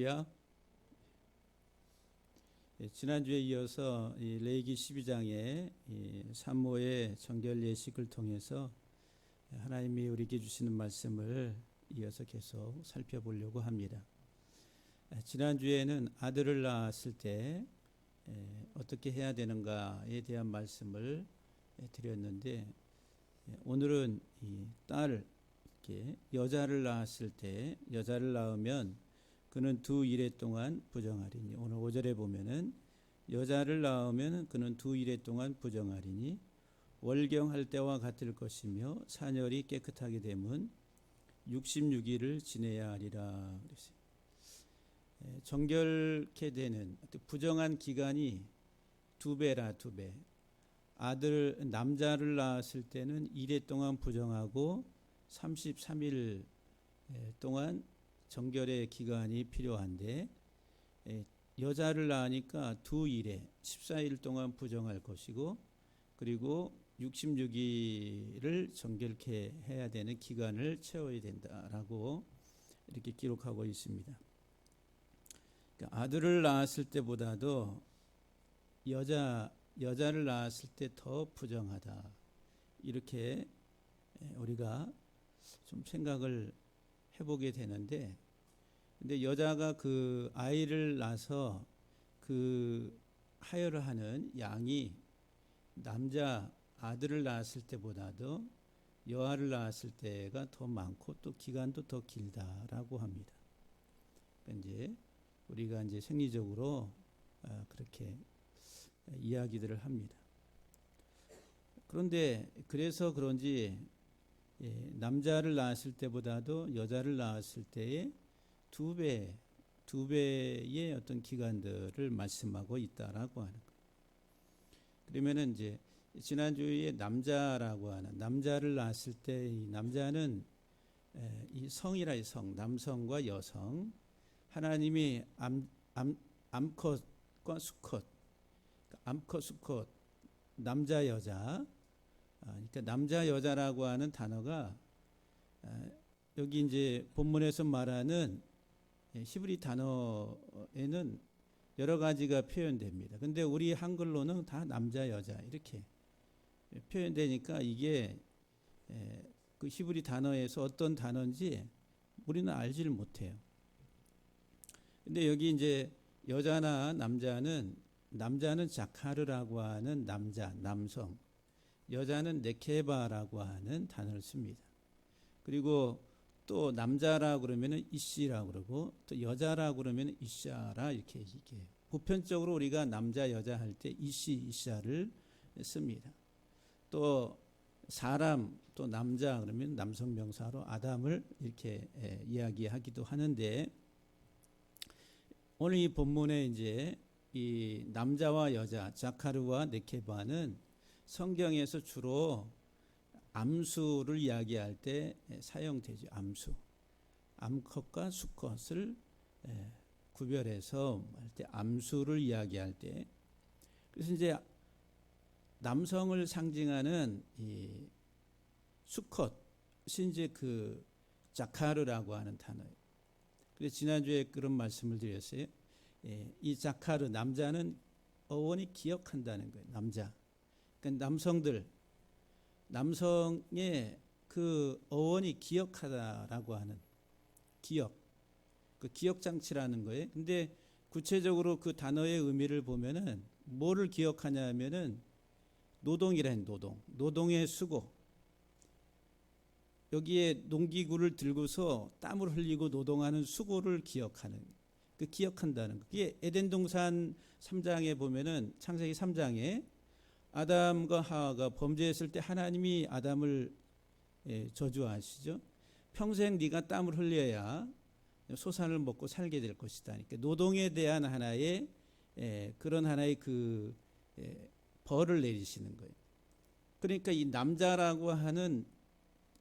할렐루야. 지난주에 이어서 이 레위기 12장의 산모의 정결 예식을 통해서 하나님이 우리에게 주시는 말씀을 이어서 계속 살펴보려고 합니다. 지난주에는 아들을 낳았을 때 어떻게 해야 되는가에 대한 말씀을 드렸는데, 오늘은 이 딸, 여자를 낳았을 때, 여자를 낳으면 그는 두 이레 동안 부정하리니, 오늘 5절에 보면은 여자를 낳으면 그는 두 이레 동안 부정하리니 월경할 때와 같을 것이며 사녀리 깨끗하게 되면 66일을 지내야 하리라 그랬어요. 정결케 되는 부정한 기간이 두 배라, 두 배. 남자를 낳았을 때는 1회 동안 부정하고 33일 동안 정결의 기간이 필요한데, 여자를 낳으니까 두 일에 14일 동안 부정할 것이고, 그리고 66일을 정결케 해야 되는 기간을 채워야 된다라고 이렇게 기록하고 있습니다. 그러니까 아들을 낳았을 때보다도 여자를 낳았을 때 더 부정하다, 이렇게 우리가 좀 생각을 해보게 되는데, 근데 여자가 그 아이를 낳아서 그 하혈을 하는 양이 아들을 낳았을 때보다도 여아를 낳았을 때가 더 많고 또 기간도 더 길다라고 합니다. 그러니까 이제 우리가 이제 생리적으로 그렇게 이야기들을 합니다. 그런데 그래서 그런지 남자를 낳았을 때보다도 여자를 낳았을 때의 두 배의 어떤 기간들을 말씀하고 있다라고 하는 거예요. 그러면은 이제 지난주에 남자를 낳았을 때, 이 남자는 이 성이라, 이 성, 남성과 여성, 하나님이 암컷과 수컷, 암컷, 수컷, 남자, 여자, 그러니까 남자, 여자라고 하는 단어가 여기 이제 본문에서 말하는 히브리 단어에는 여러 가지가 표현됩니다. 근데 우리 한글로는 다 남자, 여자 이렇게 표현되니까 이게 그 히브리 단어에서 어떤 단어인지 우리는 알지를 못해요. 근데 여기 이제 여자나 남자는 자카르라고 하는 남성, 여자는 네케바라고 하는 단어를 씁니다. 그리고 또 남자라 그러면은 이씨라 그러고, 또 여자라 그러면은 이샤라, 이렇게 얘기해요. 보편적으로 우리가 남자 여자 할 때 이샤를 씁니다. 또 사람, 또 남자 그러면 남성 명사로 아담을 이렇게 이야기하기도 하는데, 오늘 이 본문에 이제 이 남자와 여자, 자카르와 네케바는 성경에서 주로 암수를 이야기할 때 사용되죠. 암수. 암컷과 수컷을 구별해서 할 때 암수를 이야기할 때, 그래서 이제 남성을 상징하는 이 수컷이 이제 그 자카르라고 하는 단어예요. 그래서 지난주에 그런 말씀을 드렸어요. 이 자카르, 남자는 어원이 기억한다는 거예요. 남자. 그러니까 남성의 그 어원이 기억하다라고 하는 기억, 그 기억 장치라는 거예요. 근데 구체적으로 그 단어의 의미를 보면은 뭐를 기억하냐면은 노동이라는 노동의 수고. 여기에 농기구를 들고서 땀을 흘리고 노동하는 수고를 기억하는, 그 기억한다는 거. 그게 에덴 동산 3장에 보면은, 창세기 3장에 아담과 하와가 범죄했을 때 하나님이 아담을 저주하시죠. 평생 네가 땀을 흘려야 소산을 먹고 살게 될 것이다. 그러니까 노동에 대한 하나의 그런 하나의 그 벌을 내리시는 거예요. 그러니까 이 남자라고 하는,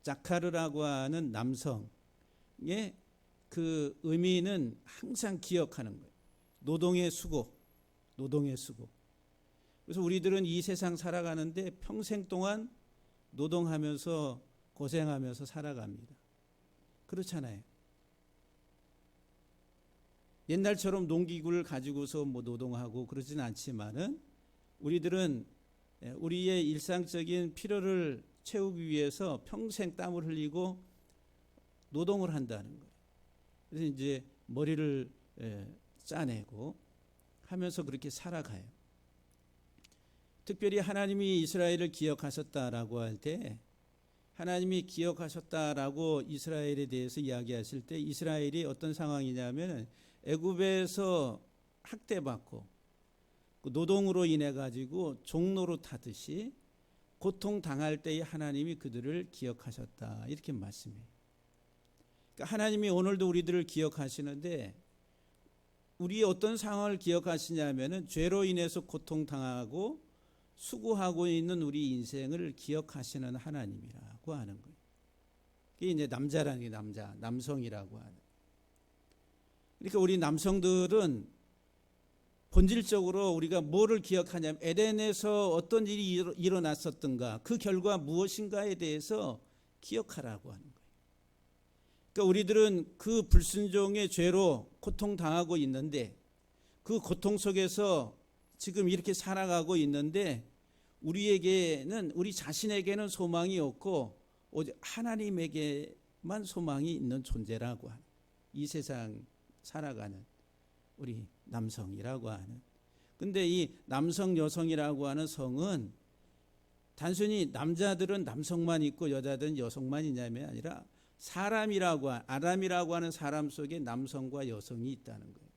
자카르라고 하는 남성의 그 의미는 항상 기억하는 거예요. 노동의 수고. 그래서 우리들은 이 세상 살아가는데 평생 동안 노동하면서 고생하면서 살아갑니다. 그렇잖아요. 옛날처럼 농기구를 가지고서 뭐 노동하고 그러진 않지만은 우리들은 우리의 일상적인 필요를 채우기 위해서 평생 땀을 흘리고 노동을 한다는 거예요. 그래서 이제 머리를 짜내고 하면서 그렇게 살아가요. 특별히 하나님이 이스라엘을 기억하셨다라고 할 때, 하나님이 기억하셨다라고 이스라엘에 대해서 이야기하실 때 이스라엘이 어떤 상황이냐면 애굽에서 학대받고 노동으로 인해 가지고 종로로 타듯이 고통당할 때에 하나님이 그들을 기억하셨다, 이렇게 말씀해요. 그러니까 하나님이 오늘도 우리들을 기억하시는데 우리의 어떤 상황을 기억하시냐면은 죄로 인해서 고통당하고 수고하고 있는 우리 인생을 기억하시는 하나님이라고 하는 거예요. 그게 이제 남자라는 게 남성이라고 하는. 그러니까 우리 남성들은 본질적으로 우리가 뭐를 기억하냐면 에덴에서 어떤 일이 일어났었던가, 그 결과 무엇인가에 대해서 기억하라고 하는 거예요. 그러니까 우리들은 그 불순종의 죄로 고통당하고 있는데 그 고통 속에서 지금 이렇게 살아가고 있는데 우리에게는, 우리 자신에게는 소망이 없고 오직 하나님에게만 소망이 있는 존재라고 하는, 이 세상 살아가는 우리 남성이라고 하는. 근데 이 남성 여성이라고 하는 성은 단순히 남자들은 남성만 있고 여자들은 여성만 있냐면 아니라 아담이라고 하는 사람 속에 남성과 여성이 있다는 거예요.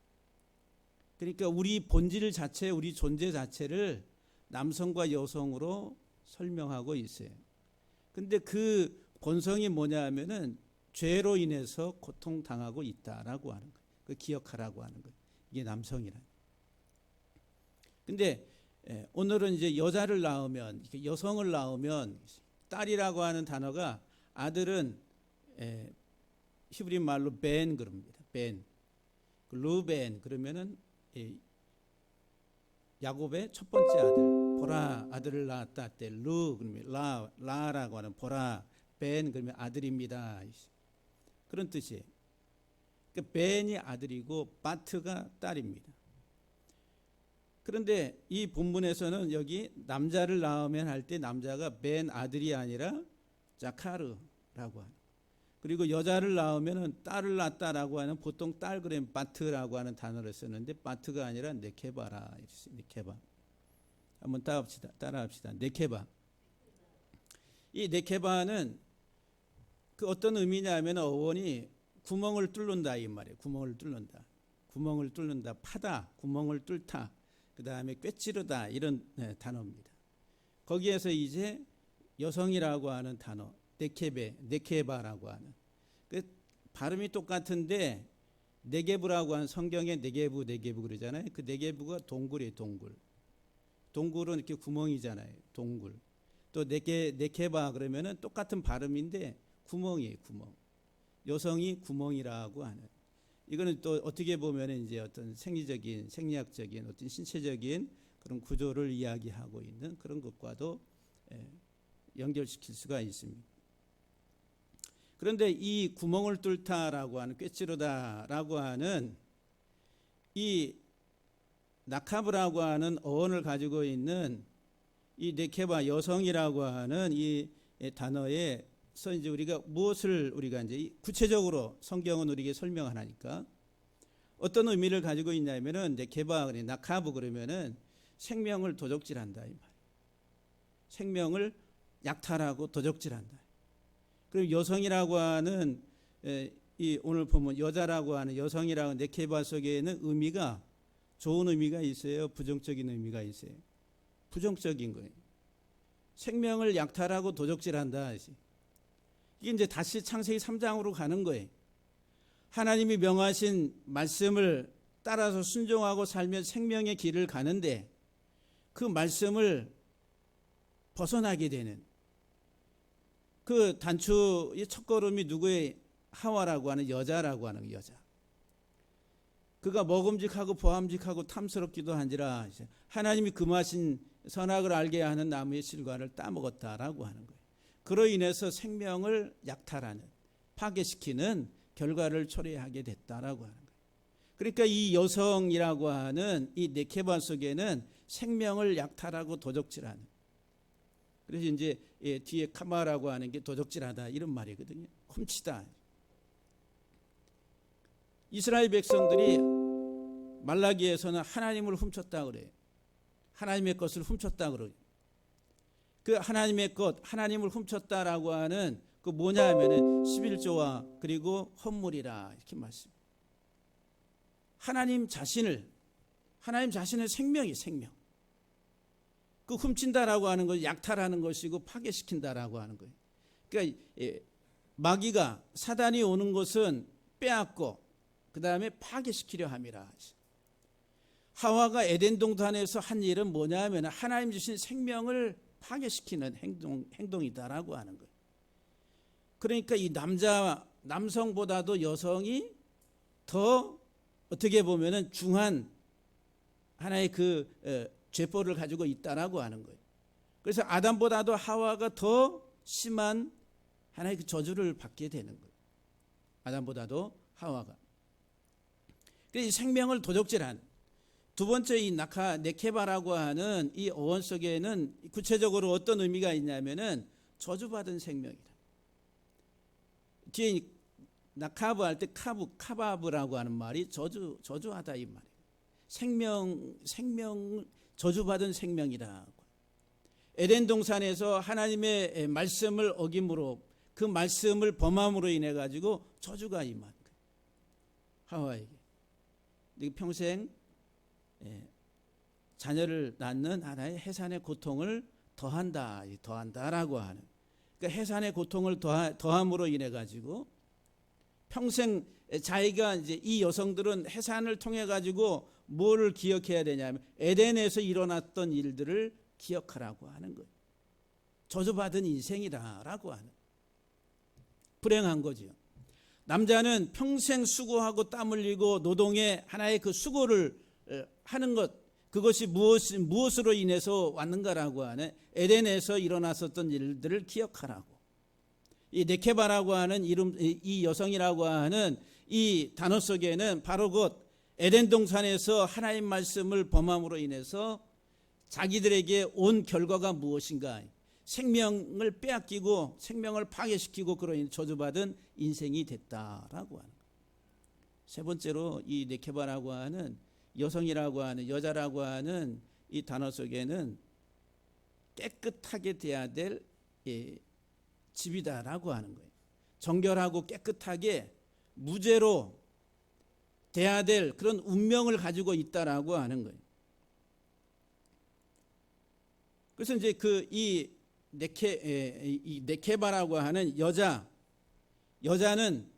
그러니까 우리 본질 자체, 우리 존재 자체를 남성과 여성으로 설명하고 있어요. 근데 그 본성이 뭐냐 하면은 죄로 인해서 고통당하고 있다라고 하는 거예요. 그 기억하라고 하는 거예요. 이게 남성이라. 근데 오늘은 이제 여자를 낳으면, 여성을 낳으면, 딸이라고 하는 단어가, 아들은 히브리 말로 벤 그럽니다. 벤. 루벤 그러면은 야곱의 첫 번째 아들, 보라 아들을 낳았다 때 루 그러면 라라고 하는 보라, 벤 그러면 아들입니다, 그런 뜻이에요. 그러니까 벤이 아들이고 바트가 딸입니다. 그런데 이 본문에서는 여기 남자를 낳으면 할 때 남자가 벤 아들이 아니라 자카르라고 하는, 그리고 여자를 낳으면 딸을 낳았다라고 하는, 보통 딸 그러면 바트라고 하는 단어를 쓰는데 바트가 아니라 네케바라. 네케바. 한번 따라합시다. 네케바. 이 네케바는 그 어떤 의미냐면 어원이 구멍을 뚫는다 이 말이에요. 구멍을 뚫는다, 파다, 구멍을 뚫다, 그 다음에 꿰찌르다, 이런 단어입니다. 거기에서 이제 여성이라고 하는 단어 네케바라고 하는, 그 발음이 똑같은데 네게브라고 하는, 성경에 네게브 그러잖아요. 그 네게브가 동굴이에요. 동굴은 이렇게 구멍이잖아요. 동굴. 또 네케바 그러면은 똑같은 발음인데 구멍이에요. 구멍. 여성이 구멍이라고 하는. 이거는 또 어떻게 보면 이제 어떤 생리학적인 어떤 신체적인 그런 구조를 이야기하고 있는 그런 것과도 연결시킬 수가 있습니다. 그런데 이 구멍을 뚫다라고 하는, 꿰찌르다라고 하는 이 나카브라고 하는 어원을 가지고 있는 이 네케바, 여성이라고 하는 이 단어에서 이제 우리가 무엇을 우리가 이제 구체적으로 성경은 우리에게 설명하니까 어떤 의미를 가지고 있냐면은 네케바, 나카브 그러면은 생명을 도적질한다 이 말. 생명을 약탈하고 도적질한다. 그리고 여성이라고 하는 이 오늘 보면 여자라고 하는, 여성이라고 하는 네케바 속에는 의미가 좋은 의미가 있어요, 부정적인 의미가 있어요. 부정적인 거예요. 생명을 약탈하고 도적질한다. 이게 이제 다시 창세기 3장으로 가는 거예요. 하나님이 명하신 말씀을 따라서 순종하고 살면 생명의 길을 가는데 그 말씀을 벗어나게 되는 그 단추의 첫걸음이 누구의, 하와라고 하는 여자라고 하는 여자. 그가 먹음직하고 보암직하고 탐스럽기도 한지라 하나님이 금하신 선악을 알게 하는 나무의 실과를 따먹었다라고 하는 거예요. 그로 인해서 생명을 약탈하는, 파괴시키는 결과를 초래하게 됐다라고 하는 거예요. 그러니까 이 여성이라고 하는 이 네케바 속에는 생명을 약탈하고 도적질하는, 그래서 이제 뒤에 카마라고 하는 게 도적질하다 이런 말이거든요. 훔치다. 이스라엘 백성들이 말라기에서는 하나님을 훔쳤다 그래요. 하나님의 것을 훔쳤다 그래요. 그 하나님의 것, 하나님을 훔쳤다라고 하는 그 뭐냐 하면은 11조와 그리고 헌물이라 이렇게 말씀. 하나님 자신의 생명이 생명. 그 훔친다라고 하는 것이 약탈하는 것이고 파괴시킨다라고 하는 거예요. 그러니까 마귀가 사단이 오는 것은 빼앗고 그 다음에 파괴시키려 함이라. 하와가 에덴 동산에서 한 일은 뭐냐 하면 하나님 주신 생명을 파괴시키는 행동이다라고 하는 거예요. 그러니까 이 남성보다도 여성이 더 어떻게 보면은 중한 하나의 그 죄포를 가지고 있다라고 하는 거예요. 그래서 아담보다도 하와가 더 심한 하나의 그 저주를 받게 되는 거예요. 아담보다도 하와가. 그래서 이 생명을 도적질한 두 번째 이 네케바라고 하는 이 어원 속에는 구체적으로 어떤 의미가 있냐면은 저주받은 생명이다. 뒤에 나카브 할 때 카바브라고 하는 말이 저주하다 이 말이에요. 생명 저주받은 생명이다. 에덴 동산에서 하나님의 말씀을 어김으로 그 말씀을 범함으로 인해 가지고 저주가 임한 거예요. 하와에게. 평생 자녀를 낳는 하나의 해산의 고통을 더한다라고 하는. 그러니까 해산의 고통을 더함으로 인해 가지고 평생 자기가 이제 이 여성들은 해산을 통해 가지고 뭐를 기억해야 되냐면 에덴에서 일어났던 일들을 기억하라고 하는 거예요. 저주받은 인생이다라고 하는. 불행한 거죠. 남자는 평생 수고하고 땀 흘리고 노동의 하나의 그 수고를 하는 것, 그것이 무엇으로 인해서 왔는가라고 하는 에덴에서 일어났었던 일들을 기억하라고. 이 네케바라고 하는 이름, 이 여성이라고 하는 이 단어 속에는 바로 곧 에덴 동산에서 하나님 말씀을 범함으로 인해서 자기들에게 온 결과가 무엇인가, 생명을 빼앗기고 생명을 파괴시키고 그로 인해 저주받은 인생이 됐다라고 하는 거예요. 세 번째로 이 네케바라고 하는 여성이라고 하는 여자라고 하는 이 단어 속에는 깨끗하게 돼야 될 집이다라고 하는 거예요. 정결하고 깨끗하게 무죄로 돼야 될 그런 운명을 가지고 있다라고 하는 거예요. 그래서 이제 이 네케바라고 하는 여자는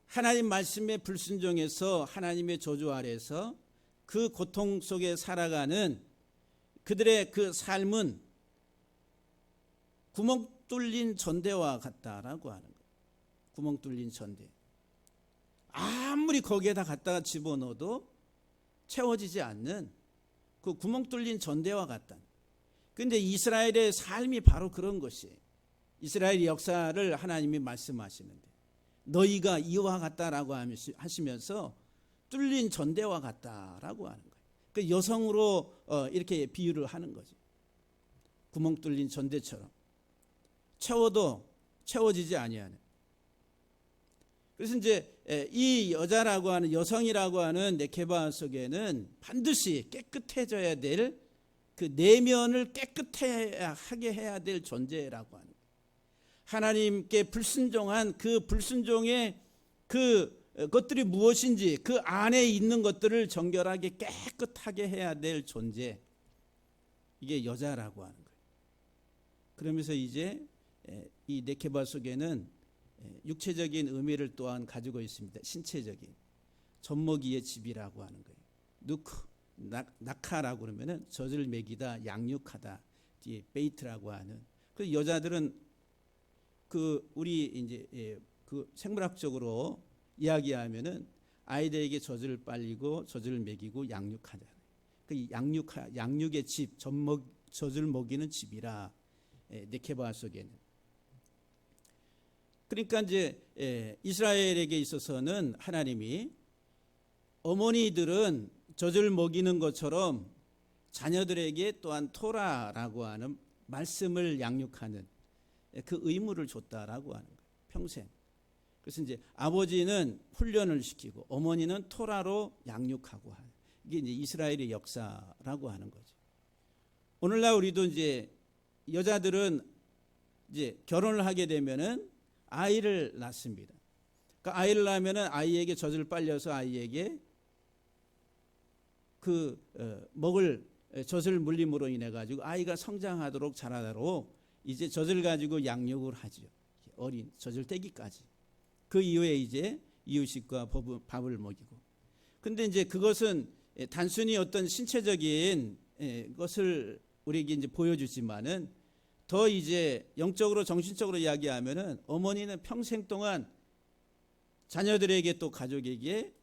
하나님 말씀에 불순종해서 하나님의 저주 아래서 그 고통 속에 살아가는 그들의 그 삶은 구멍 뚫린 전대와 같다라고 하는 거예요. 구멍 뚫린 전대. 아무리 거기에다 갖다가 집어넣어도 채워지지 않는 그 구멍 뚫린 전대와 같다. 그런데 이스라엘의 삶이 바로 그런 것이에요. 이스라엘 역사를 하나님이 말씀하시는데 너희가 이와 같다라고 하시면서 뚫린 전대와 같다라고 하는 거예요. 그 여성으로 이렇게 비유를 하는 거죠. 구멍 뚫린 전대처럼 채워도 채워지지 아니하는. 그래서 이제 이 여자라고 하는 여성이라고 하는 네케바 속에는 반드시 깨끗해져야 될 그 내면을 깨끗하게 해야 될 존재라고 하는 거예요. 하나님께 불순종한 그 불순종의 그것들이 무엇인지 그 안에 있는 것들을 정결하게 깨끗하게 해야 될 존재, 이게 여자라고 하는 거예요. 그러면서 이제 이 네케바 속에는 육체적인 의미를 또한 가지고 있습니다. 신체적인 젖먹이의 집이라고 하는 거예요. 나카라고 그러면은 젖을 먹이다, 양육하다, 뒤에 베이트라고 하는. 그 여자들은 그 우리 이제 그 생물학적으로 이야기하면은 아이들에게 젖을 빨리고 젖을 먹이고 양육하자. 그 양육의 집, 젖을 먹이는 집이라 네케바 속에는. 그러니까 이제 이스라엘에게 있어서는 하나님이 어머니들은 젖을 먹이는 것처럼 자녀들에게 또한 토라라고 하는 말씀을 양육하는 그 의무를 줬다라고 하는 거예요. 평생. 그래서 이제 아버지는 훈련을 시키고 어머니는 토라로 양육하고 하는, 이게 이제 이스라엘의 역사라고 하는 거죠. 오늘날 우리도 이제 여자들은 이제 결혼을 하게 되면은 아이를 낳습니다. 그러니까 아이를 낳으면은 아이에게 젖을 빨려서 아이에게 먹을 젖을 물림으로 인해 가지고 아이가 성장하도록 자라도록 이제 젖을 가지고 양육을 하죠. 어린 젖을 떼기까지. 그 이후에 이제 이유식과 밥을 먹이고. 근데 이제 그것은 단순히 어떤 신체적인 것을 우리에게 이제 보여주지만은 더 이제 영적으로 정신적으로 이야기하면은 어머니는 평생 동안 자녀들에게 또 가족에게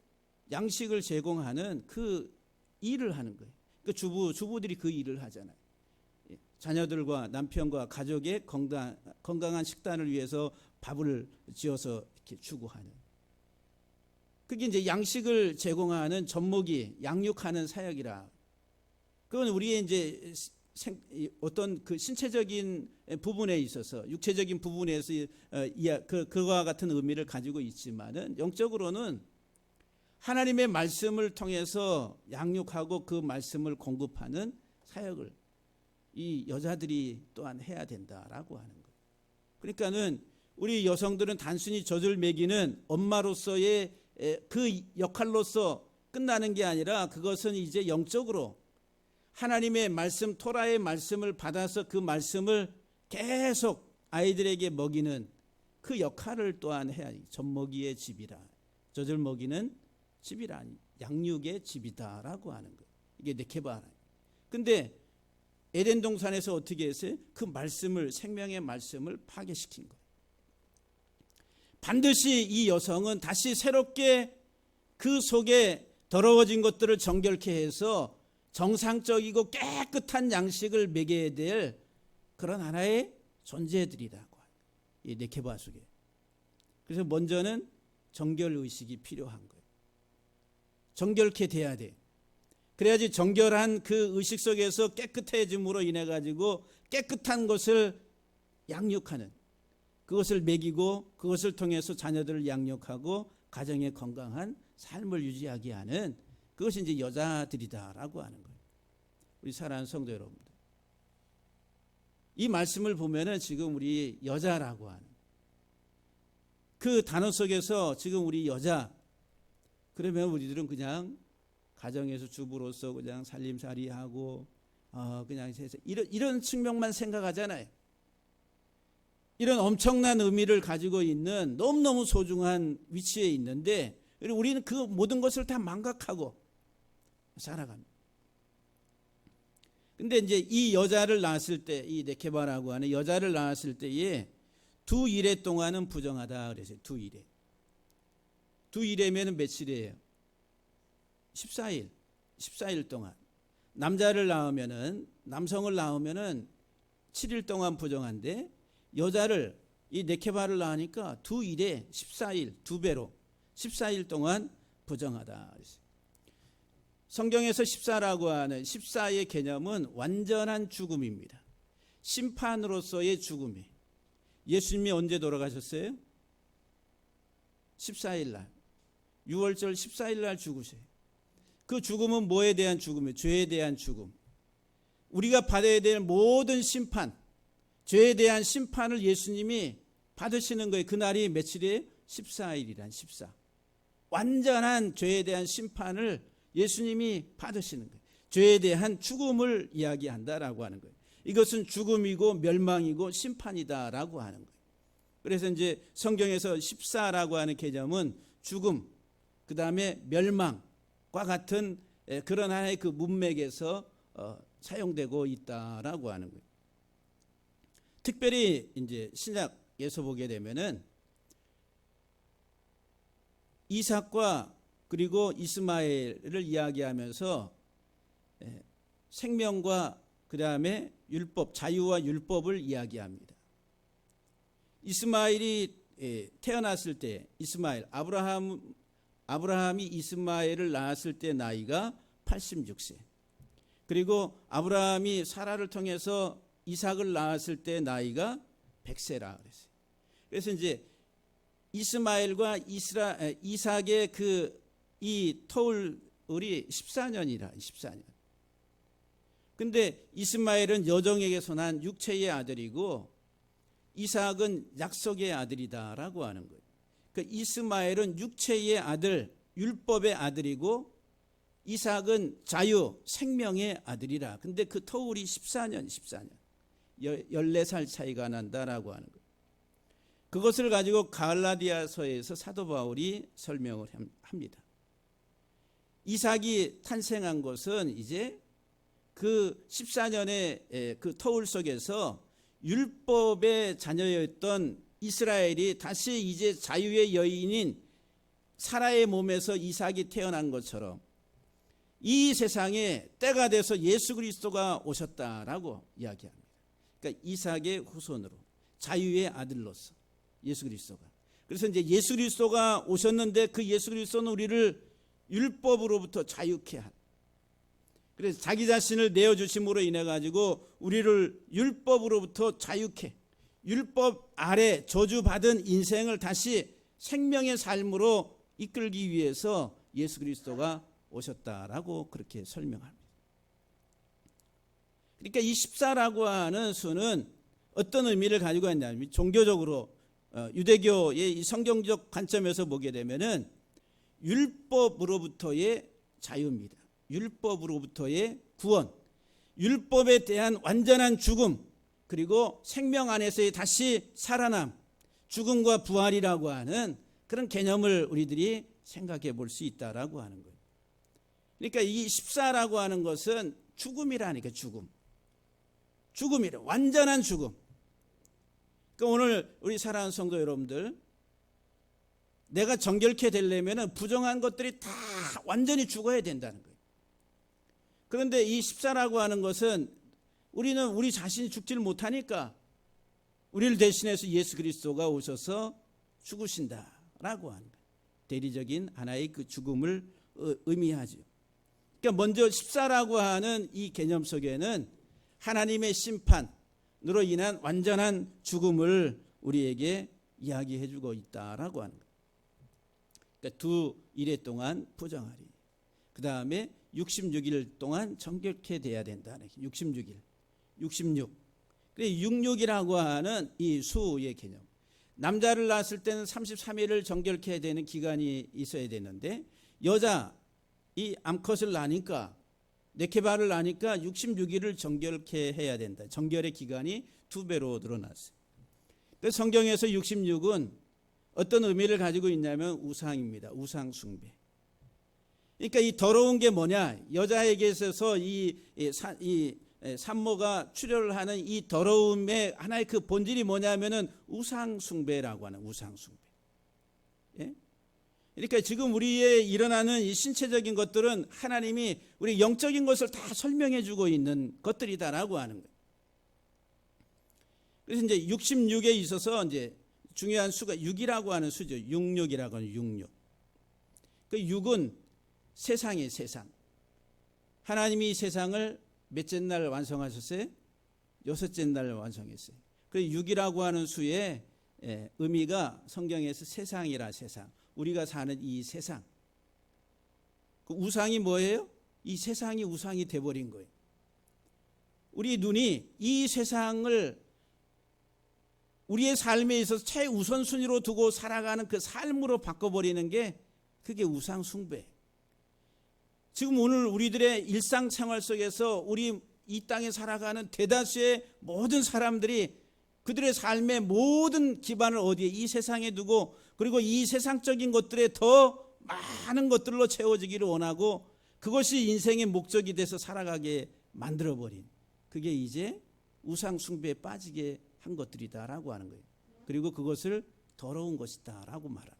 양식을 제공하는 그 일을 하는 거예요. 그 주부들이 그 일을 하잖아요. 자녀들과 남편과 가족의 건강한 식단을 위해서 밥을 지어서 이렇게 주고 하는. 그게 이제 양식을 제공하는 젖먹이, 양육하는 사역이라. 그건 우리의 이제 어떤 그 신체적인 부분에 있어서, 육체적인 부분에서 그와 같은 의미를 가지고 있지만은 영적으로는 하나님의 말씀을 통해서 양육하고 그 말씀을 공급하는 사역을 이 여자들이 또한 해야 된다라고 하는 거예요. 그러니까는 우리 여성들은 단순히 젖을 먹이는 엄마로서의 그 역할로서 끝나는 게 아니라 그것은 이제 영적으로 하나님의 말씀, 토라의 말씀을 받아서 그 말씀을 계속 아이들에게 먹이는 그 역할을 또한 해야 돼. 젖먹이의 집이라, 젖을 먹이는 집이라, 양육의 집이다라고 하는 거예요. 이게 네케바라. 근데 에덴 동산에서 어떻게 했어요? 그 말씀을, 생명의 말씀을 파괴시킨 거예요. 반드시 이 여성은 다시 새롭게 그 속에 더러워진 것들을 정결케 해서 정상적이고 깨끗한 양식을 먹여야 될 그런 하나의 존재들이라고 해요. 이 네케바 속에. 그래서 먼저는 정결의식이 필요한 거예요. 정결케 돼야 돼. 그래야지 정결한 그 의식 속에서 깨끗해짐으로 인해 가지고 깨끗한 것을 양육하는, 그것을 먹이고 그것을 통해서 자녀들을 양육하고 가정의 건강한 삶을 유지하게 하는, 그것이 이제 여자들이다라고 하는 거예요. 우리 사랑하는 성도 여러분들, 이 말씀을 보면은 지금 우리 여자라고 하는 그 단어 속에서 지금 우리 여자, 그러면 우리들은 그냥 가정에서 주부로서 그냥 살림살이하고 그냥 이런 측면만 생각하잖아요. 이런 엄청난 의미를 가지고 있는 너무너무 소중한 위치에 있는데 우리는 그 모든 것을 다 망각하고 살아갑니다. 근데 이제 이 여자를 낳았을 때, 이 네케바라고 하는 여자를 낳았을 때에 두 일해 동안은 부정하다 그랬어요. 두 일해. 두 일해면은 며칠이에요? 14일 동안. 남자를 낳으면은, 남성을 낳으면은 7일 동안 부정한데, 여자를, 이 네케바를 낳으니까 두 일에 14일, 두 배로 14일 동안 부정하다. 성경에서 14라고 하는 14의 개념은 완전한 죽음입니다. 심판으로서의 죽음이. 예수님이 언제 돌아가셨어요? 14일 날. 6월절 14일 날 죽으세요. 그 죽음은 뭐에 대한 죽음이에요? 죄에 대한 죽음. 우리가 받아야 될 모든 심판, 죄에 대한 심판을 예수님이 받으시는 거예요. 그날이 며칠이에요? 14일이란 14. 완전한 죄에 대한 심판을 예수님이 받으시는 거예요. 죄에 대한 죽음을 이야기한다라고 하는 거예요. 이것은 죽음이고 멸망이고 심판이다라고 하는 거예요. 그래서 이제 성경에서 14라고 하는 개념은 죽음, 그 다음에 멸망과 같은 그런 하나의 그 문맥에서 사용되고 있다라고 하는 거예요. 특별히 이제 신약에서 보게 되면은 이삭과 그리고 이스마엘을 이야기하면서 생명과 그 다음에 율법, 자유와 율법을 이야기합니다. 이스마엘이 태어났을 때, 이스마엘, 아브라함이 이스마엘을 낳았을 때 나이가 86세. 그리고 아브라함이 사라를 통해서 이삭을 낳았을 때 나이가 100세라 그랬어요. 그래서 이제 이스마엘과 이삭의 이 터울이 14년이라 14년. 근데 이스마엘은 여종에게서 난 육체의 아들이고 이삭은 약속의 아들이다라고 하는 거예요. 그러니까 이스마엘은 육체의 아들, 율법의 아들이고 이삭은 자유, 생명의 아들이라. 근데 그 터울이 14년. 14살 차이가 난다라고 하는 거예요. 그것을 가지고 갈라디아서에서 사도 바울이 설명을 합니다. 이삭이 탄생한 것은 이제 그 14년의 그 터울 속에서 율법의 자녀였던 이스라엘이 다시 이제 자유의 여인인 사라의 몸에서 이삭이 태어난 것처럼 이 세상에 때가 돼서 예수 그리스도가 오셨다라고 이야기합니다. 그러니까 이삭의 후손으로 자유의 아들로서 예수 그리스도가. 그래서 이제 예수 그리스도가 오셨는데 그 예수 그리스도는 우리를 율법으로부터 자유케 한. 그래서 자기 자신을 내어주심으로 인해 가지고 우리를 율법으로부터 자유케, 율법 아래 저주받은 인생을 다시 생명의 삶으로 이끌기 위해서 예수 그리스도가 오셨다라고 그렇게 설명합니다. 그러니까 이 14라고 하는 수는 어떤 의미를 가지고 있냐면 종교적으로 유대교의 이 성경적 관점에서 보게 되면은 율법으로부터의 자유입니다. 율법으로부터의 구원, 율법에 대한 완전한 죽음, 그리고 생명 안에서의 다시 살아남, 죽음과 부활이라고 하는 그런 개념을 우리들이 생각해 볼 수 있다라고 하는 거예요. 그러니까 이 14라고 하는 것은 죽음이라니까. 죽음이래. 완전한 죽음. 그러니까 오늘 우리 사랑하는 성도 여러분들, 내가 정결케 되려면 부정한 것들이 다 완전히 죽어야 된다는 거예요. 그런데 이 14라고 하는 것은 우리는 우리 자신이 죽지를 못하니까 우리를 대신해서 예수 그리스도가 오셔서 죽으신다라고 하는 거예요. 대리적인 하나의 그 죽음을 의미하죠. 그러니까 먼저 14라고 하는 이 개념 속에는 하나님의 심판으로 인한 완전한 죽음을 우리에게 이야기해 주고 있다라고 하는 거예요. 그러니까 두 일해 동안 부정하리. 그 다음에 66일 동안 정결케 돼야 된다는 66일. 66. 그래서 66이라고 하는 이 수의 개념. 남자를 낳았을 때는 33일을 정결케 해야 되는 기간이 있어야 되는데 여자 이 암컷을 낳으니까 네케바를 낳으니까 66일을 정결케 해야 된다. 정결의 기간이 2배로 늘어났어요. 그래서 성경에서 66은 어떤 의미를 가지고 있냐면 우상입니다. 우상 숭배. 그러니까 이 더러운 게 뭐냐? 여자에게 있어서 이 산모가 출혈을 하는 이 더러움의 하나의 그 본질이 뭐냐면은 우상 숭배라고 하는 우상 숭배. 예? 그러니까 지금 우리의 일어나는 이 신체적인 것들은 하나님이 우리 영적인 것을 다 설명해 주고 있는 것들이다라고 하는 거예요. 그래서 이제 66에 있어서 이제 중요한 수가 6이라고 하는 수죠. 66이라고 하는 66. 그 6은 세상이에요, 세상. 하나님이 세상을 몇째 날 완성하셨어요? 6째 날 완성했어요. 그 6이라고 하는 수의 의미가 성경에서 세상이라 세상. 우리가 사는 이 세상. 그 우상이 뭐예요? 이 세상이 우상이 돼버린 거예요. 우리 눈이 이 세상을 우리의 삶에 있어서 최우선순위로 두고 살아가는 그 삶으로 바꿔버리는 게 그게 우상 숭배. 지금 오늘 우리들의 일상생활 속에서 우리 이 땅에 살아가는 대다수의 모든 사람들이 그들의 삶의 모든 기반을 어디에? 이 세상에 두고 그리고 이 세상적인 것들에 더 많은 것들로 채워지기를 원하고 그것이 인생의 목적이 돼서 살아가게 만들어버린 그게 이제 우상 숭배에 빠지게 한 것들이다라고 하는 거예요. 그리고 그것을 더러운 것이다라고 말합니다.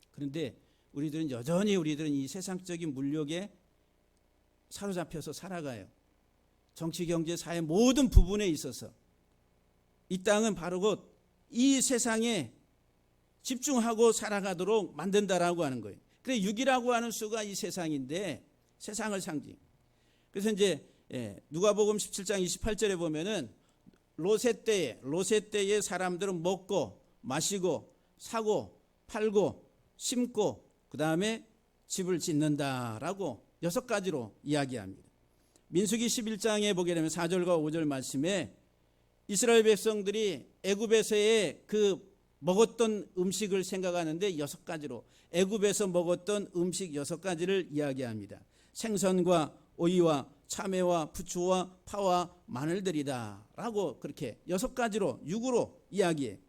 그런데 우리들은 이 세상적인 물욕에 사로잡혀서 살아가요. 정치, 경제, 사회 모든 부분에 있어서 이 땅은 바로 곧 이 세상에 집중하고 살아가도록 만든다라고 하는 거예요. 그래 6이라고 하는 수가 이 세상인데 세상을 상징. 그래서 이제 누가복음 17장 28절에 보면은 롯의 때에 사람들은 먹고 마시고 사고 팔고 심고 그 다음에 집을 짓는다라고 6가지로 이야기합니다. 민수기 11장에 보게 되면 4절과 5절 말씀에 이스라엘 백성들이 애굽에서의 그 먹었던 음식을 생각하는데 6가지로 애굽에서 먹었던 음식 6가지를 이야기합니다. 생선과 오이와 참외와 부추와 파와 마늘들이다 라고 그렇게 6가지로 6으로 이야기해.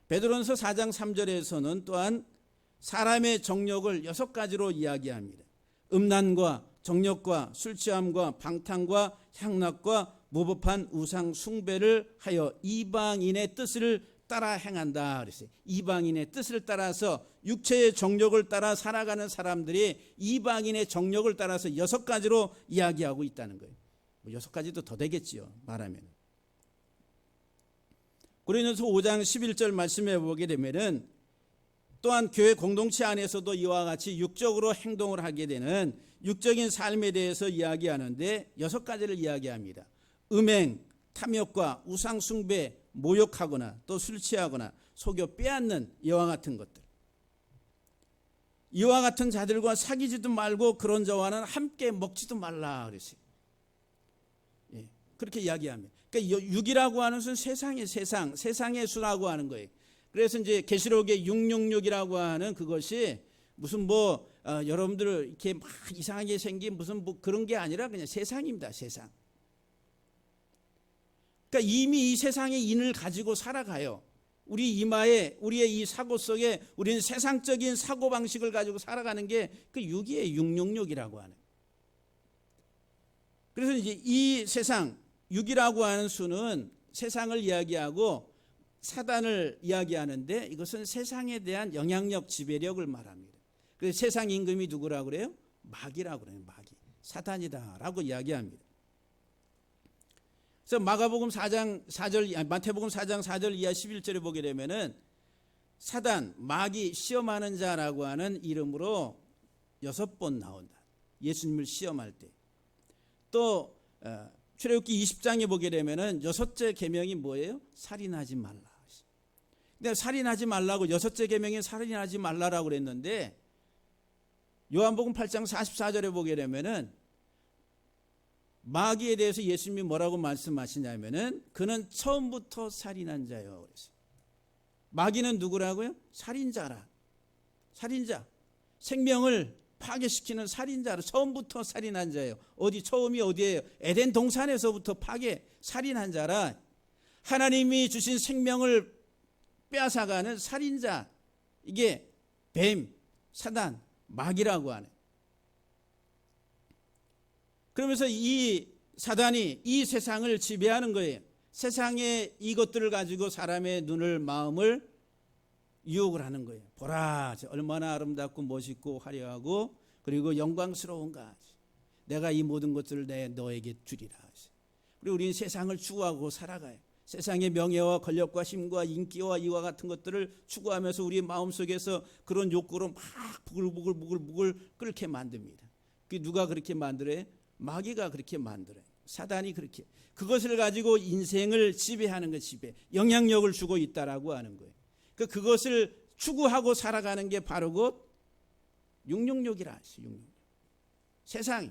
베드로전서 4장 3절에서는 또한 사람의 정욕을 6가지로 이야기합니다. 음란과 정욕과 술취함과 방탕과 향락과 무법한 우상 숭배를 하여 이방인의 뜻을 따라 행한다 그랬어요. 이방인의 뜻을 따라서 육체의 정욕을 따라 살아가는 사람들이 이방인의 정욕을 따라서 6가지로 이야기하고 있다는 거예요. 6가지도 더 되겠지요, 말하면. 고린도서 5장 11절 말씀해 보게 되면은 또한 교회 공동체 안에서도 이와 같이 육적으로 행동을 하게 되는 육적인 삶에 대해서 이야기하는데 6가지를 이야기합니다. 음행, 탐욕과 우상 숭배, 모욕하거나 또 술 취하거나 속여 빼앗는 이와 같은 것들. 이와 같은 자들과 사귀지도 말고 그런 자와는 함께 먹지도 말라 그랬어요. 그렇게 이야기합니다. 그러니까 6이라고 하는 수는 세상의 수라고 하는 거예요. 그래서 이제 계시록의 666이라고 하는 그것이 무슨 여러분들 이렇게 막 이상하게 생긴 무슨 그런 게 아니라 그냥 세상입니다. 세상. 그러니까 이미 이 세상의 인을 가지고 살아가요. 우리 이마에 우리의 이 사고 속에 우리는 세상적인 사고 방식을 가지고 살아가는 게 그 6이에요. 666이라고 하는. 그래서 이제 이 세상 6이라고 하는 수는 세상을 이야기하고 사단을 이야기하는데 이것은 세상에 대한 영향력, 지배력을 말합니다. 그래서 세상 임금이 누구라고 그래요? 마귀라고 그래요. 마귀. 사단이다라고 이야기합니다. 그래서 마태복음 4장 4절 이하 11절에 보게 되면은 사단, 마귀, 시험하는 자라고 하는 이름으로 6번 나온다. 예수님을 시험할 때. 또 출애굽기 20장에 보게 되면은 6째 계명이 뭐예요? 살인하지 말라. 근데 살인하지 말라고 6째 계명이 살인하지 말라라고 그랬는데 요한복음 8장 44절에 보게 되면은 마귀에 대해서 예수님이 뭐라고 말씀하시냐면은 그는 처음부터 살인한 자요. 그랬어요. 마귀는 누구라고요? 살인자라. 살인자. 생명을 파괴시키는 살인자로 처음부터 살인한 자예요. 처음이 어디예요? 에덴 동산에서부터 살인한 자라. 하나님이 주신 생명을 빼앗아가는 살인자. 이게 뱀, 사단, 마귀라고 하네. 그러면서 이 사단이 이 세상을 지배하는 거예요. 세상의 이것들을 가지고 사람의 눈을, 마음을 유혹을 하는 거예요. 보라, 얼마나 아름답고 멋있고 화려하고 그리고 영광스러운가. 내가 이 모든 것들을 너에게 주리라. 그리고 우리는 세상을 추구하고 살아가요. 세상의 명예와 권력과 힘과 인기와 이와 같은 것들을 추구하면서 우리 마음속에서 그런 욕구로 막 부글부글 끓게 만듭니다. 그게 누가 그렇게 만들어요? 마귀가 그렇게 만들어요. 사단이 그렇게. 그것을 가지고 인생을 지배하는 것, 영향력을 주고 있다라고 하는 거예요. 그것을 추구하고 살아가는 게 바로 곧 666이라 하시. 666. 세상이.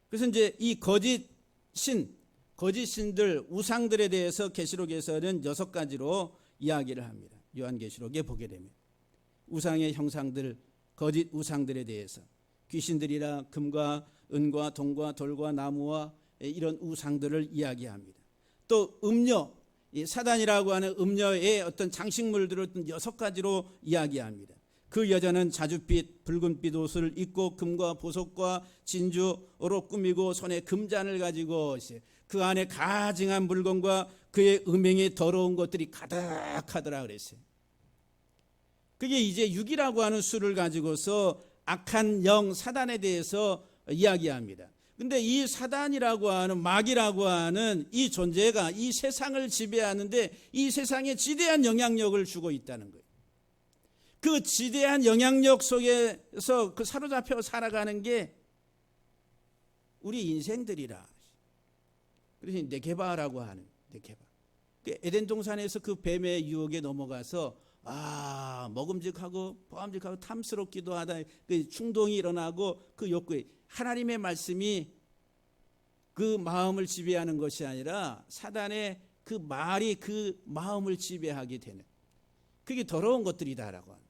그래서 이제 이 거짓 신들, 우상들에 대해서 계시록에서는 6가지로 이야기를 합니다. 요한계시록에 보게 되면 우상의 형상들, 거짓 우상들에 대해서 귀신들이라 금과 은과 동과 돌과 나무와 이런 우상들을 이야기합니다. 또 음료, 사단이라고 하는 음료의 어떤 장식물들을 6가지로 이야기합니다. 그 여자는 자줏빛 붉은빛 옷을 입고 금과 보석과 진주로 꾸미고 손에 금잔을 가지고 그 안에 가증한 물건과 그의 음행에 더러운 것들이 가득하더라 그랬어요. 그게 이제 6이라고 하는 수를 가지고서 악한 영 사단에 대해서 이야기합니다. 근데 이 사단이라고 하는, 마귀라고 하는 이 존재가 이 세상을 지배하는데 이 세상에 지대한 영향력을 주고 있다는 거예요. 그 지대한 영향력 속에서 그 사로잡혀 살아가는 게 우리 인생들이라. 그래서 네게바라고 하는, 네게바. 에덴 동산에서 그 뱀의 유혹에 넘어가서 먹음직하고 보암직하고 탐스럽기도 하다, 그 충동이 일어나고 그 욕구에 하나님의 말씀이 그 마음을 지배하는 것이 아니라 사단의 그 말이 그 마음을 지배하게 되는, 그게 더러운 것들이다라고 하는,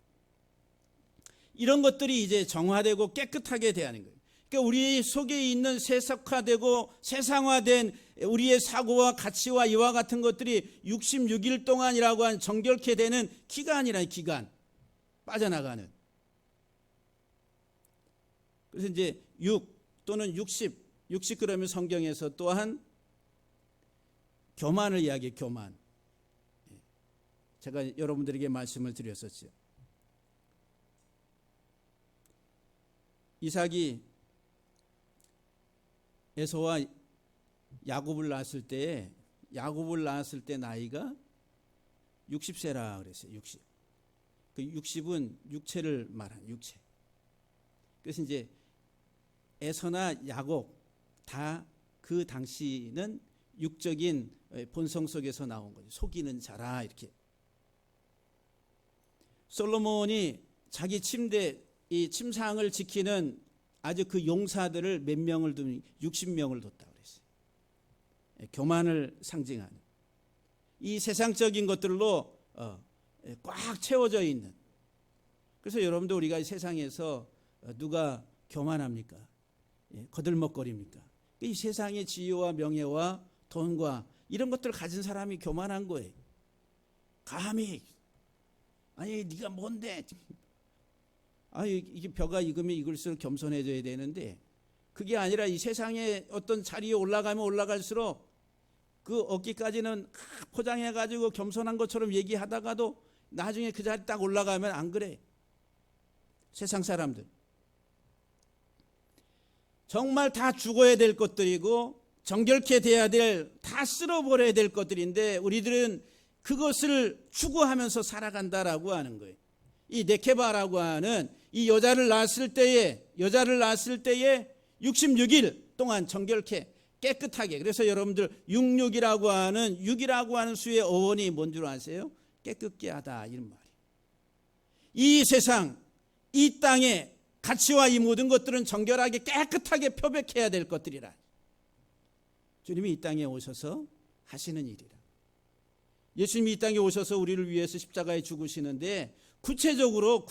이런 것들이 이제 정화되고 깨끗하게 대하는 거예요. 그러니까 우리 속에 있는 세속화되고 세상화된 우리의 사고와 가치와 이와 같은 것들이 66일 동안이라고 한 정결케 되는 기간이라는, 기간 빠져나가는. 그래서 이제 6 또는 60 그러면 성경에서 또한 교만을 이야기해요. 교만. 제가 여러분들에게 말씀을 드렸었죠. 이삭이 에서와 야곱을 낳았을 때 나이가 60세라 그랬어요. 60. 그 60은 육체를 말하는, 육체. 그래서 이제 에서나 야곱 다 그 당시는 육적인 본성 속에서 나온 거죠. 속이는 자라, 이렇게. 솔로몬이 자기 침대, 이 침상을 지키는 아주 그 용사들을 몇 명을 두면 60명을 뒀다고 그랬어요. 교만을 상징하는 이 세상적인 것들로 꽉 채워져 있는. 그래서 여러분도 우리가 이 세상에서 누가 교만합니까? 거들먹거립니까? 이 세상의 지위와 명예와 돈과 이런 것들을 가진 사람이 교만한 거예요. 감히, 아니 네가 뭔데? 이게 벼가 익으면 익을수록 겸손해져야 되는데, 그게 아니라 이 세상에 어떤 자리에 올라가면 올라갈수록 그 얻기까지는 포장해가지고 겸손한 것처럼 얘기하다가도 나중에 그 자리 딱 올라가면 안 그래. 세상 사람들 정말 다 죽어야 될 것들이고 정결케 돼야 될, 다 쓸어버려야 될 것들인데 우리들은 그것을 추구하면서 살아간다라고 하는 거예요. 이 네케바라고 하는 이 여자를 낳았을 때에 66일 동안 정결케 깨끗하게. 그래서 여러분들 66이라고 하는, 6이라고 하는 수의 어원이 뭔 줄 아세요? 깨끗게 하다, 이런 말이에요. 이 세상, 이 땅에 가치와 이 모든 것들은 정결하게 깨끗하게 표백해야 될 것들이라. 주님이 이 땅에 오셔서 하시는 일이라. 예수님이 이 땅에 오셔서 우리를 위해서 십자가에 죽으시는데 구체적으로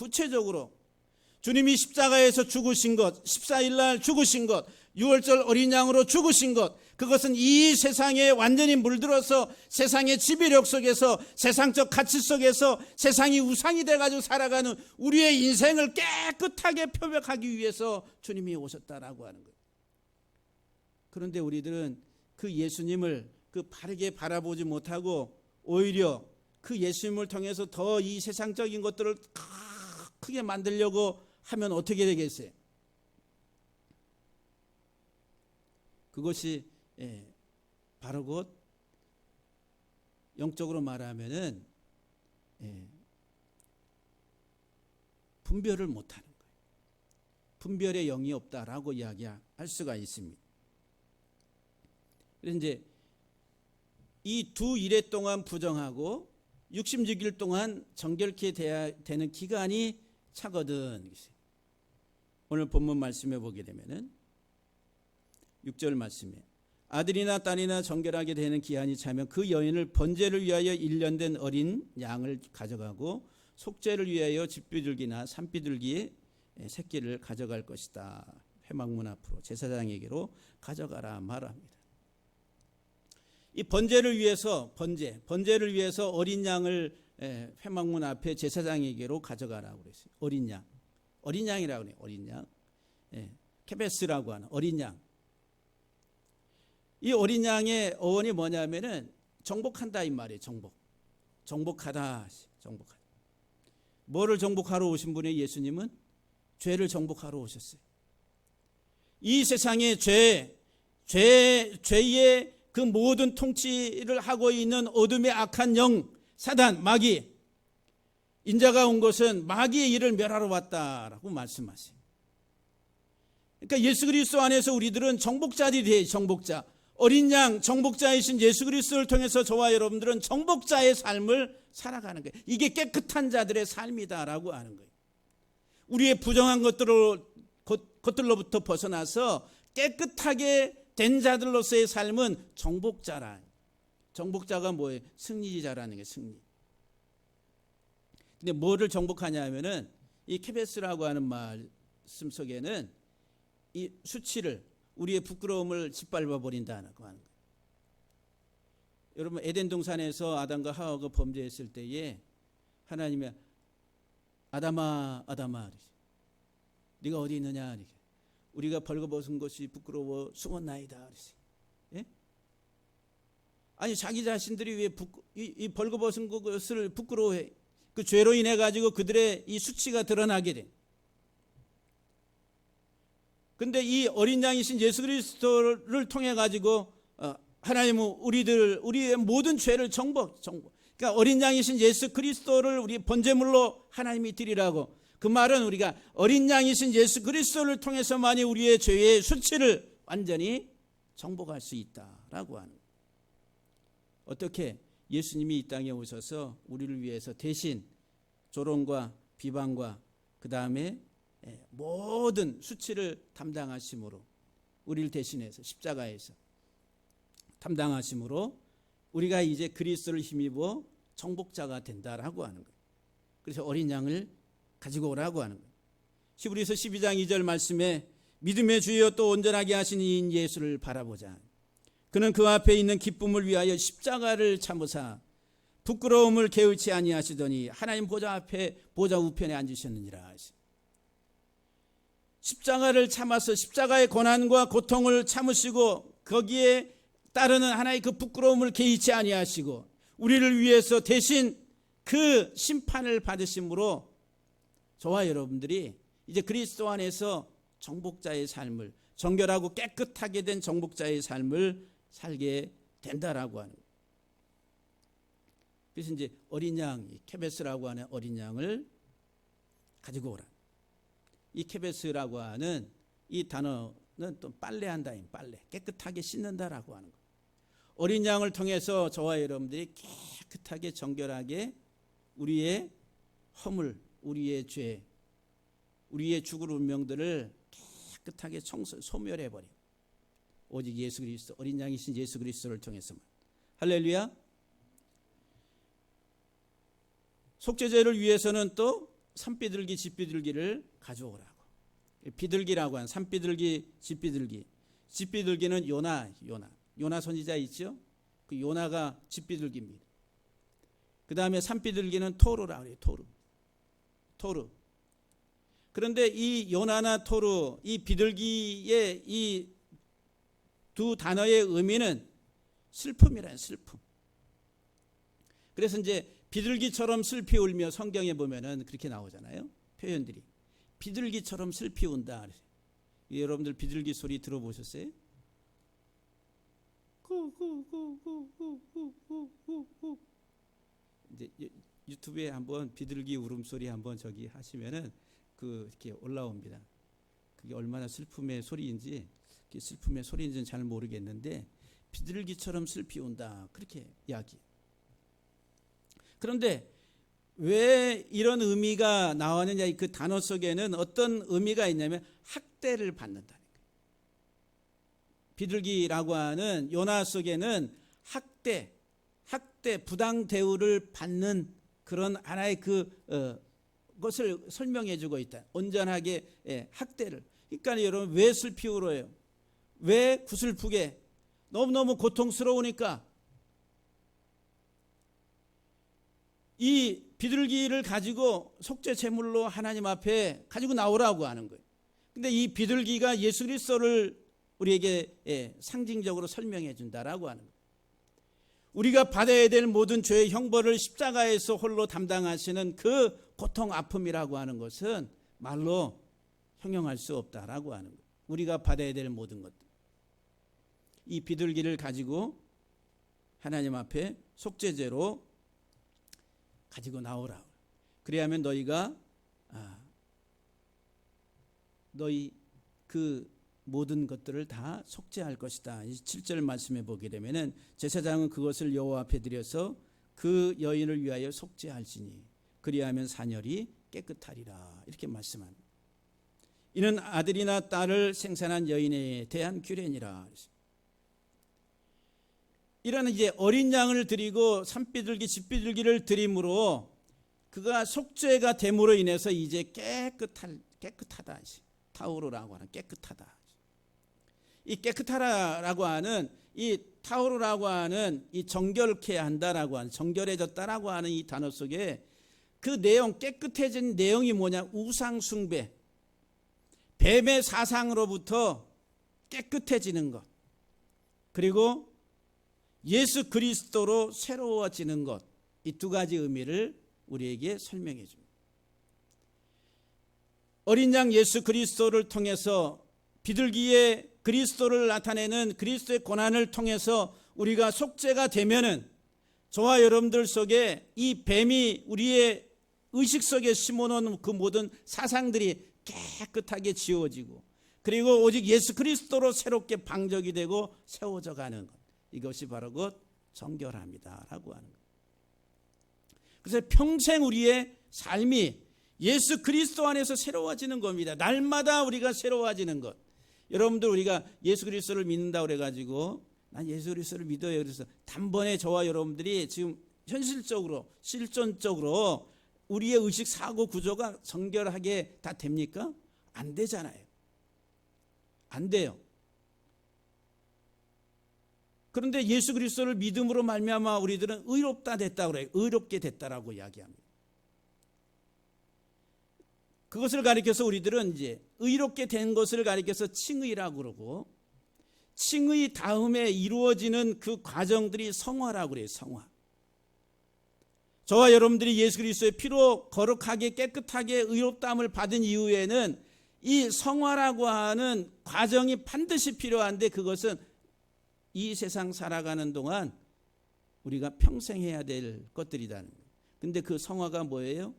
주님이 십자가에서 죽으신 것, 14일 날 죽으신 것, 6월절 어린 양으로 죽으신 것, 그것은 이 세상에 완전히 물들어서 세상의 지배력 속에서, 세상적 가치 속에서 세상이 우상이 돼가지고 살아가는 우리의 인생을 깨끗하게 표백하기 위해서 주님이 오셨다라고 하는 거예요. 그런데 우리들은 그 예수님을 그 바르게 바라보지 못하고 오히려 그 예수님을 통해서 더 이 세상적인 것들을 크게 만들려고 하면 어떻게 되겠어요? 그것이 바로 곧 영적으로 말하면은 분별을 못하는 거예요. 분별의 영이 없다라고 이야기할 수가 있습니다. 그래서 이제 이 두 일회 동안 부정하고 66일 동안 정결케 돼야 되는 기간이 차거든. 오늘 본문 말씀에 보게 되면은 6절 말씀에 아들이나 딸이나 정결하게 되는 기한이 차면 그 여인을 번제를 위하여 1년 된 어린 양을 가져가고 속죄를 위하여 집비둘기나 산비둘기의 새끼를 가져갈 것이다. 회막문 앞으로 제사장에게로 가져가라 말합니다. 이 번제를 위해서 번제를 위해서 어린 양을 회막문 앞에 제사장에게로 가져가라고 그랬어요. 어린 양이라고 그래요. 어린 양, 케베스라고 하는 어린 양. 이 어린 양의 어원이 뭐냐면은 정복한다 이 말이에요. 정복하다. 뭐를 정복하러 오신 분이 예수님은 죄를 정복하러 오셨어요. 이 세상의 죄의 그 모든 통치를 하고 있는 어둠의 악한 영, 사단, 마귀, 인자가 온 것은 마귀의 일을 멸하러 왔다라고 말씀하세요. 그러니까 예수 그리스도 안에서 우리들은 정복자들이 돼요. 정복자. 어린 양 정복자이신 예수 그리스도를 통해서 저와 여러분들은 정복자의 삶을 살아가는 거예요. 이게 깨끗한 자들의 삶이다라고 하는 거예요. 우리의 부정한 것들로부터 벗어나서 깨끗하게 된 자들로서의 삶은 정복자라. 정복자가 뭐예요? 승리자라는 게 승리. 근데 뭐를 정복하냐 하면은 이 케베스라고 하는 말씀 속에는 이 수치를, 우리의 부끄러움을 짓밟아 버린다는 거 하는 거예요. 여러분, 에덴 동산에서 아담과 하와가 범죄했을 때에 하나님이 아담아 네가 어디 있느냐, 우리가 벌거벗은 것이 부끄러워 숨었나이다. 예? 아니, 자기 자신들이 왜 이 벌거벗은 것을 부끄러워해? 그 죄로 인해 가지고 그들의 이 수치가 드러나게 돼. 근데 이 어린 양이신 예수 그리스도를 통해 가지고 하나님은 우리의 모든 죄를 정복. 그러니까 어린 양이신 예수 그리스도를 우리 번제물로 하나님이 드리라고. 그 말은 우리가 어린 양이신 예수 그리스도를 통해서만이 우리의 죄의 수치를 완전히 정복할 수 있다라고 하는. 어떻게? 예수님이 이 땅에 오셔서 우리를 위해서 대신 조롱과 비방과 그 다음에 모든 수치를 담당하심으로, 우리를 대신해서 십자가에서 담당하심으로 우리가 이제 그리스도를 힘입어 정복자가 된다라고 하는 거예요. 그래서 어린 양을 가지고 오라고 하는 거예요. 히브리서 12장 2절 말씀에 믿음의 주여 또 온전하게 하신 이인 예수를 바라보자. 그는 그 앞에 있는 기쁨을 위하여 십자가를 참으사 부끄러움을 개의치 아니하시더니 하나님 보좌 앞에 보좌 우편에 앉으셨느니라. 십자가를 참아서 십자가의 고난과 고통을 참으시고 거기에 따르는 하나의 그 부끄러움을 개의치 아니하시고 우리를 위해서 대신 그 심판을 받으심으로 저와 여러분들이 이제 그리스도 안에서 정복자의 삶을, 정결하고 깨끗하게 된 정복자의 삶을 살게 된다라고 하는 거예요. 그래서 이제 어린 양, 케베스라고 하는 어린 양을 가지고 오라. 이 케베스라고 하는 이 단어는 또 빨래한다, 빨래, 깨끗하게 씻는다라고 하는 거예요. 어린 양을 통해서 저와 여러분들이 깨끗하게 정결하게 우리의 허물, 우리의 죄, 우리의 죽을 운명들을 깨끗하게 소멸해버려. 오직 예수 그리스도, 어린 양이신 예수 그리스도를 통해서만. 할렐루야. 속죄제를 위해서는 또 산비둘기, 집비둘기를 가져오라고. 비둘기라고 하는 산비둘기, 집비둘기. 집비둘기는 요나 선지자 있죠? 그 요나가 집비둘기입니다. 그 다음에 산비둘기는 토르라고 해요. 토르. 그런데 이 요나나 토르, 이 비둘기의 이 두 단어의 의미는 슬픔이라는 슬픔. 그래서 이제 비둘기처럼 슬피 울며 성경에 보면은 그렇게 나오잖아요. 표현들이. 비둘기처럼 슬피 운다. 여러분들 비둘기 소리 들어보셨어요? 이제 유튜브에 한번 비둘기 울음소리 한번 저기 하시면은 이렇게 올라옵니다. 그게 얼마나 슬픔의 소리인지, 슬픔의 소리인지는 잘 모르겠는데 비둘기처럼 슬피 운다. 그렇게 이야기. 그런데 왜 이런 의미가 나왔느냐, 그 단어 속에는 어떤 의미가 있냐면 학대를 받는다는 거예요. 비둘기라고 하는 요나 속에는 학대, 부당 대우를 받는 그런 하나의 것을 설명해 주고 있다. 온전하게 학대를. 그러니까 여러분, 왜 슬피 울어요? 왜 구슬프게? 너무너무 고통스러우니까. 이 비둘기를 가지고 속죄 제물로 하나님 앞에 가지고 나오라고 하는 거예요. 근데 이 비둘기가 예수 그리스도를 우리에게 상징적으로 설명해 준다라고 하는 거예요. 우리가 받아야 될 모든 죄의 형벌을 십자가에서 홀로 담당하시는 그 고통, 아픔이라고 하는 것은 말로 형용할 수 없다라고 하는 거예요. 우리가 받아야 될 모든 것들, 이 비둘기를 가지고 하나님 앞에 속죄제로 가지고 나오라. 그래야면 너희가 너희 그 모든 것들을 다 속죄할 것이다. 7절 말씀해 보게 되면은 제사장은 그것을 여호와 앞에 드려서 그 여인을 위하여 속죄할지니 그리하면 사녀리 깨끗하리라. 이렇게 말씀합니다. 이는 아들이나 딸을 생산한 여인에 대한 규례니라. 이런 이제 어린 양을 드리고 산비둘기, 집비둘기를 드림으로 그가 속죄가 됨으로 인해서 이제 깨끗하다. 타우르라고 하는 깨끗하다. 이 깨끗하다라고 하는 이 타우르라고 하는 이 정결케 한다라고 하는 정결해졌다라고 하는 이 단어 속에 그 내용, 깨끗해진 내용이 뭐냐? 우상 숭배, 뱀의 사상으로부터 깨끗해지는 것, 그리고 예수 그리스도로 새로워지는 것, 이 두 가지 의미를 우리에게 설명해 줍니다. 어린 양 예수 그리스도를 통해서 비둘기의 그리스도를 나타내는 그리스도의 고난을 통해서 우리가 속죄가 되면은 저와 여러분들 속에 이 뱀이 우리의 의식 속에 심어놓은 그 모든 사상들이 깨끗하게 지워지고, 그리고 오직 예수 그리스도로 새롭게 방적이 되고 세워져 가는 것, 이것이 바로 곧 정결함이다라고 하는 것. 그래서 평생 우리의 삶이 예수 그리스도 안에서 새로워지는 겁니다. 날마다 우리가 새로워지는 것. 여러분들, 우리가 예수 그리스도를 믿는다고 그래가지고 난 예수 그리스도를 믿어요, 그래서 단번에 저와 여러분들이 지금 현실적으로 실존적으로 우리의 의식 사고 구조가 정결하게 다 됩니까? 안 되잖아요. 안 돼요. 그런데 예수 그리스도를 믿음으로 말미암아 우리들은 의롭다 됐다 그래요. 의롭게 됐다라고 이야기합니다. 그것을 가리켜서 우리들은 이제 의롭게 된 것을 가리켜서 칭의라고 그러고, 칭의 다음에 이루어지는 그 과정들이 성화라고 그래요. 성화. 저와 여러분들이 예수 그리스도의 피로 거룩하게 깨끗하게 의롭다함을 받은 이후에는 이 성화라고 하는 과정이 반드시 필요한데, 그것은 이 세상 살아가는 동안 우리가 평생 해야 될 것들이라는 거예요. 근데 그 성화가 뭐예요?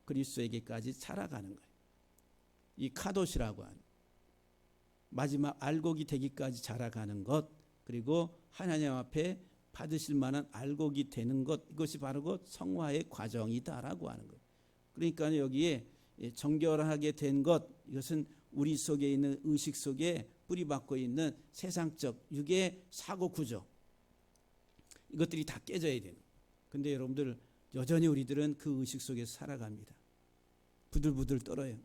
그리스도에게까지 살아가는 거예요. 이 카도시라고 하는 마지막 알곡이 되기까지 자라가는 것, 그리고 하나님 앞에 받으실 만한 알곡이 되는 것, 이것이 바로 그 성화의 과정이다라고 하는 거예요. 그러니까 여기에 정결하게 된 것, 이것은 우리 속에 있는 의식 속에 뿌리박고 있는 세상적 육의 사고 구조, 이것들이 다 깨져야 되는 거예요. 근데 여러분들, 여전히 우리들은 그 의식 속에서 살아갑니다. 부들부들 떨어요.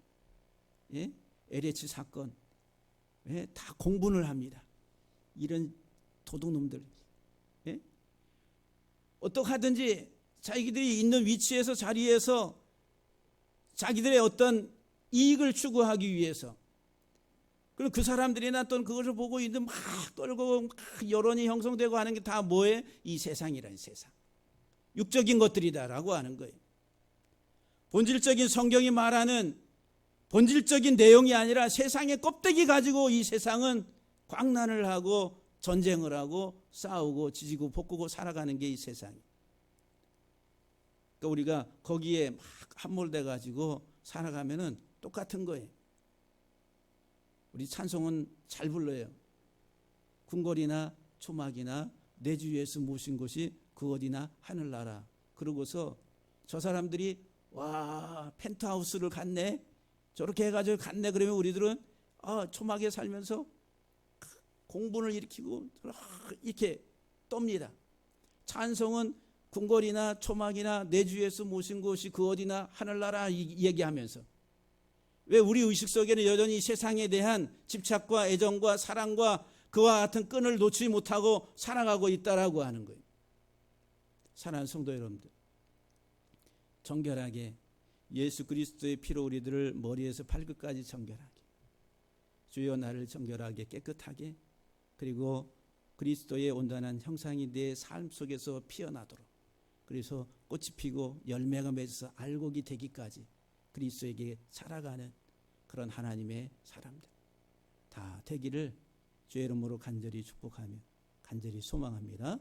예? LH 사건, 예? 다 공분을 합니다. 이런 도둑놈들. 예? 어떻게 하든지 자기들이 있는 위치에서, 자리에서 자기들의 어떤 이익을 추구하기 위해서, 그리고 그 사람들이나 또는 그것을 보고 있는 막 떨고 막 여론이 형성되고 하는 게 다 뭐예요? 이 세상이라는 세상, 육적인 것들이다라고 하는 거예요. 본질적인 성경이 말하는 본질적인 내용이 아니라 세상의 껍데기 가지고 이 세상은 광란을 하고 전쟁을 하고 싸우고 지지고 볶고 살아가는 게 이 세상이에요. 그러니까 우리가 거기에 막 함몰돼 가지고 살아가면은 똑같은 거예요. 우리 찬송은 잘 불러요. 궁궐이나 초막이나 내 주 예수 모신 곳이 그 어디나 하늘나라. 그러고서 저 사람들이 와, 펜트하우스를 갔네, 저렇게 해가지고 갔네, 그러면 우리들은 초막에 살면서 공분을 일으키고 이렇게 떱니다. 찬송은 궁궐이나 초막이나 내 주 예수 모신 곳이 그 어디나 하늘나라 얘기하면서, 왜 우리 의식 속에는 여전히 세상에 대한 집착과 애정과 사랑과 그와 같은 끈을 놓지 못하고 살아가고 있다라고 하는 거예요. 사랑하는 성도 여러분들, 정결하게 예수 그리스도의 피로 우리들을 머리에서 발끝까지 정결하게, 주여 나를 정결하게 깨끗하게, 그리고 그리스도의 온전한 형상이 내 삶 속에서 피어나도록, 그래서 꽃이 피고 열매가 맺어서 알곡이 되기까지 그리스도에게 살아가는 그런 하나님의 사람들, 다 되기를 주의 이름으로 간절히 축복하며 간절히 소망합니다.